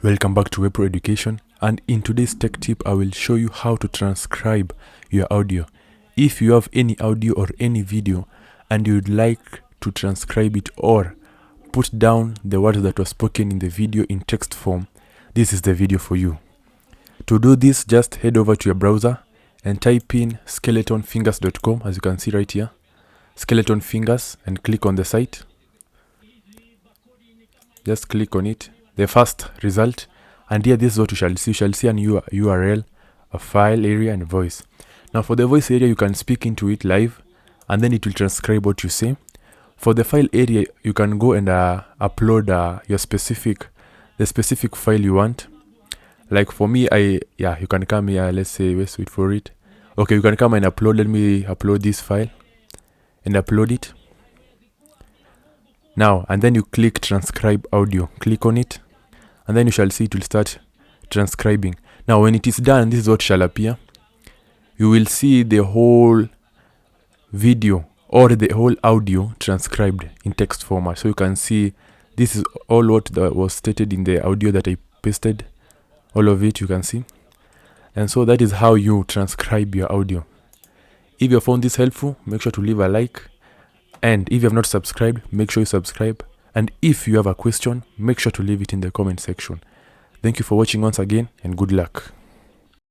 Welcome back to Webpro Education, and in today's tech tip I will show you how to transcribe your audio. If you have any audio or any video and you would like to transcribe it or put down the words that were spoken in the video in text form, this is the video for you. To do this, just head over to your browser and type in skeletonfingers.com, as you can see right here, skeleton fingers, and click on the site. Just click on it, the first result, and here this is what you shall see. You shall see an URL, a file area, and voice. Now for the voice area, you can speak into it live and then it will transcribe what you say. For the file area, you can go and upload the specific file you want. Like for me, you can come here, let's say, let's wait for it. Okay, you can come and upload. Let me upload this file and upload it. Now, and then you click transcribe audio, click on it, and then you shall see it will start transcribing. Now, when it is done, this is what shall appear. You will see the whole video or the whole audio transcribed in text format. So you can see this is all what was stated in the audio that I pasted. All of it you can see. And so that is how you transcribe your audio. If you found this helpful, make sure to leave a like. And if you have not subscribed, make sure you subscribe. And if you have a question, make sure to leave it in the comment section. Thank you for watching once again, and good luck.